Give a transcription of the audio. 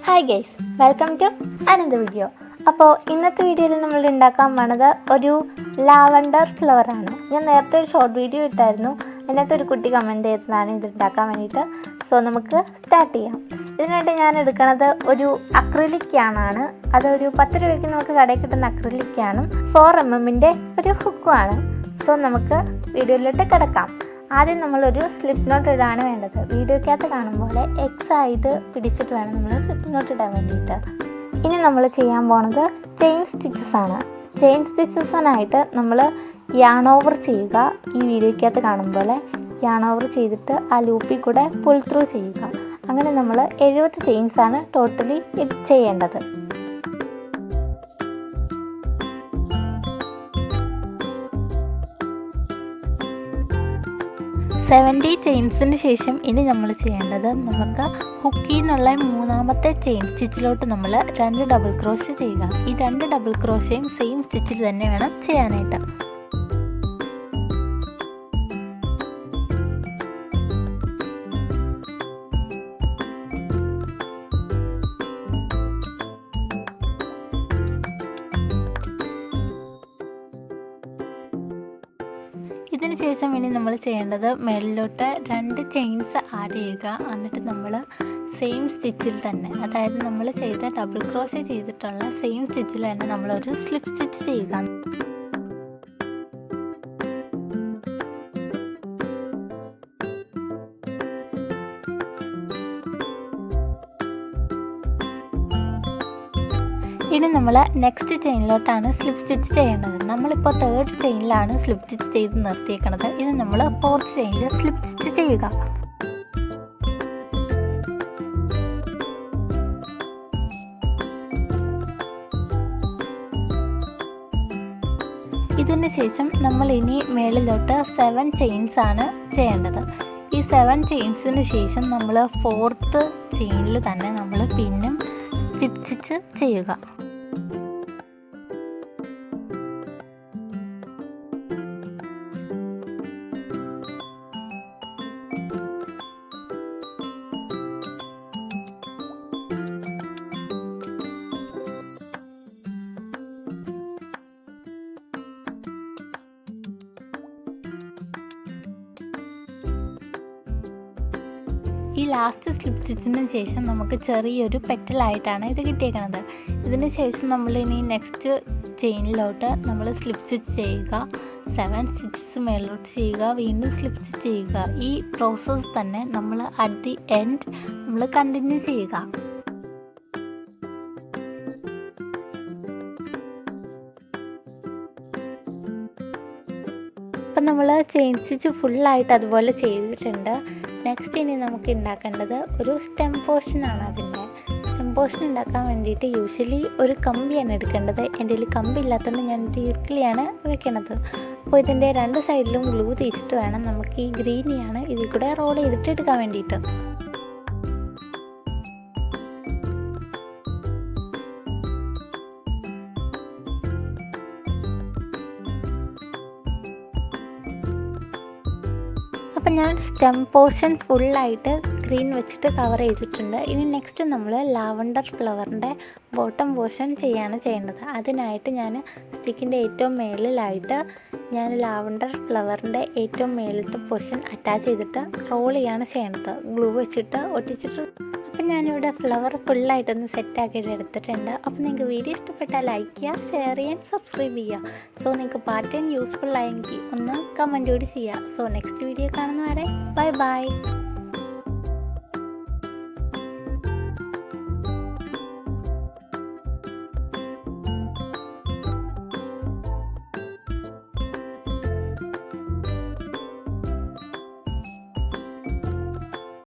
Hi guys, welcome to Anantha video. അപ്പോൾ ഇന്നത്തെ വീഡിയോയിൽ നമ്മൾ ഉണ്ടാക്കാൻ പോണത് ഒരു ലാവണ്ടർ ഫ്ലവറാണ്. ഞാൻ നേരത്തെ ഒരു ഷോർട്ട് വീഡിയോ ഇട്ടായിരുന്നു. അതിനകത്ത് ഒരു കുട്ടി കമൻറ്റ് ചെയ്തതാണ് ഇത് ഉണ്ടാക്കാൻ വേണ്ടിയിട്ട്. സോ നമുക്ക് സ്റ്റാർട്ട് ചെയ്യാം. ഇതിനായിട്ട് ഞാൻ എടുക്കുന്നത് ഒരു അക്രിലിക് ക്യാനാണ്. അതൊരു 10 രൂപയ്ക്ക് നമുക്ക് കടയിൽ കിട്ടുന്ന അക്രിലിക് ക്യാനും 4mm ഒരു ഹുക്കുമാണ്. സോ നമുക്ക് വീഡിയോയിലോട്ട് കിടക്കാം. ആദ്യം നമ്മളൊരു സ്ലിപ്പ് നോട്ട് ഇടാണ് വേണ്ടത്. വീഡിയോക്കകത്ത് കാണും പോലെ എക്സ് ആയിട്ട് പിടിച്ചിട്ട് വേണം നമ്മൾ സ്ലിപ്പ് നോട്ട് ഇടാൻ വേണ്ടിയിട്ട്. ഇനി നമ്മൾ ചെയ്യാൻ പോണത് ചെയിൻ സ്റ്റിച്ചസ് ആണ്. ചെയിൻ സ്റ്റിച്ചസിനായിട്ട് നമ്മൾ യാൺ ഓവർ ചെയ്യുക. ഈ വീഡിയോക്കകത്ത് കാണും പോലെ യാൺ ഓവർ ചെയ്തിട്ട് ആ ലൂപ്പിൽ കൂടെ പുൾ ത്രൂ ചെയ്യുക. അങ്ങനെ നമ്മൾ 70 ചെയിൻസാണ് ടോട്ടലി ചെയ്യേണ്ടത്. 70 ചെയിൻസിന് ശേഷം ഇനി നമ്മൾ ചെയ്യേണ്ടത്, നമുക്ക് ഹുക്കിൽ നിന്നുള്ള 3ാമത്തെ ചെയിൻ സ്റ്റിച്ചിലോട്ട് നമ്മൾ 2 ഡബിൾ ക്രോഷ്യ ചെയ്യുക. ഈ 2 ഡബിൾ ക്രോഷ്യയും സെയിം സ്റ്റിച്ചിൽ തന്നെ വേണം ചെയ്യാനായിട്ട്. ഇതിന് ശേഷം ഇനി നമ്മൾ ചെയ്യേണ്ടത് മേളിലോട്ട് 2 ചെയിൻസ് ആഡ് ചെയ്യുക. എന്നിട്ട് നമ്മൾ സെയിം സ്റ്റിച്ചിൽ തന്നെ, അതായത് നമ്മൾ ചെയ്ത ഡബിൾ ക്രോഷ്യ ചെയ്തിട്ടുള്ള സെയിം സ്റ്റിച്ചിൽ തന്നെ നമ്മളൊരു സ്ലിപ്പ് സ്റ്റിച്ച് ചെയ്യുക. ഇനി നമ്മൾ നെക്സ്റ്റ് ചെയിനിലോട്ടാണ് സ്ലിപ്പ് സ്റ്റിച്ച് ചെയ്യേണ്ടത്. നമ്മളിപ്പോൾ 3rd ചെയിനിലാണ് സ്ലിപ്പ് സ്റ്റിച്ച് ചെയ്ത് നിർത്തിയേക്കുന്നത്. ഇത് നമ്മൾ 4th ചെയിനിൽ സ്ലിപ്പ് സ്റ്റിച്ച് ചെയ്യുക. ഇതിന് ശേഷം നമ്മൾ ഇനി മേളിലോട്ട് 7 ചെയിൻസ് ആണ് ചെയ്യേണ്ടത്. ഈ 7 ചെയിൻസിന് ശേഷം നമ്മൾ 4th ചെയിനിൽ തന്നെ നമ്മൾ പിന്നും സ്ലിപ്പ് സ്റ്റിച്ച് ചെയ്യുക. ഈ ലാസ്റ്റ് സ്ലിപ്പ് സ്റ്റിച്ചിന് ശേഷം നമുക്ക് ചെറിയൊരു പെറ്റലായിട്ടാണ് ഇത് കിട്ടിയേക്കുന്നത്. ഇതിന് ശേഷം നമ്മൾ ഇനി നെക്സ്റ്റ് ചെയിനിലോട്ട് നമ്മൾ സ്ലിപ്പ് സ്റ്റിച്ച് ചെയ്യുക. 7 സ്റ്റിച്ചസ് മേലോട്ട് ചെയ്യുക, വീണ്ടും സ്ലിപ്പ് സ്റ്റിച്ച് ചെയ്യുക. ഈ പ്രോസസ്സ് തന്നെ നമ്മൾ അറ്റ് ദി എൻഡ് നമ്മൾ കണ്ടിന്യൂ ചെയ്യുക. അപ്പം നമ്മൾ ചെയിൻ സ്റ്റിച്ച് ഫുള്ളായിട്ട് അതുപോലെ ചെയ്തിട്ടുണ്ട്. നെക്സ്റ്റ് ഇനി നമുക്ക് ഉണ്ടാക്കേണ്ടത് ഒരു സ്റ്റെം പോർഷനാണ്. അതിൻ്റെ സ്റ്റെം പോർഷൻ ഉണ്ടാക്കാൻ വേണ്ടിയിട്ട് യൂഷ്വലി ഒരു കമ്പിയാണ് എടുക്കേണ്ടത്. എൻ്റെ കയ്യിൽ കമ്പി ഇല്ലാത്തതുകൊണ്ട് ഞാൻ ഈർക്കിളിയാണ് വെക്കണത്. അപ്പോൾ ഇതിൻ്റെ 2 സൈഡിലും ഗ്ലൂ തേച്ചിട്ട് വേണം നമുക്ക് ഈ ഗ്രീനിയാണ് ഇതിൽ കൂടെ റോൾ ചെയ്തിട്ട് എടുക്കാൻ വേണ്ടിയിട്ട്. അപ്പം ഞാൻ സ്റ്റെം പോർഷൻ ഫുള്ളായിട്ട് ഗ്രീൻ വെച്ചിട്ട് കവർ ചെയ്തിട്ടുണ്ട്. ഇനി നെക്സ്റ്റ് നമ്മൾ ലാവണ്ടർ ഫ്ലവറിൻ്റെ ബോട്ടം പോർഷൻ ചെയ്യേണ്ടത്. അതിനായിട്ട് ഞാൻ സ്റ്റിക്കിൻ്റെ ഏറ്റവും മേളിലായിട്ട് ഞാൻ ലാവണ്ടർ ഫ്ലവറിൻ്റെ ഏറ്റവും മേളിലത്തെ പോർഷൻ അറ്റാച്ച് ചെയ്തിട്ട് റോൾ ചെയ്യേണ്ടത്. ഗ്ലൂ വെച്ചിട്ട് ഒട്ടിച്ചിട്ട്. അപ്പം ഞാനിവിടെ ഫ്ലവർ ഫുള്ളായിട്ടൊന്ന് സെറ്റാക്കിയിട്ട് എടുത്തിട്ടുണ്ട്. അപ്പോൾ നിങ്ങൾക്ക് വീഡിയോ ഇഷ്ടപ്പെട്ടാൽ ലൈക്ക് ചെയ്യുക, ഷെയർ ചെയ്യാൻ, സബ്സ്ക്രൈബ് ചെയ്യുക. സോ നിങ്ങൾക്ക് പാർട്ട് ടൈം യൂസ്ഫുൾ ആയെങ്കിൽ ഒന്ന് കമൻറ്റ് കൂടി ചെയ്യുക. സോ നെക്സ്റ്റ് വീഡിയോ കാണുന്നവരെ ബൈ ബൈ.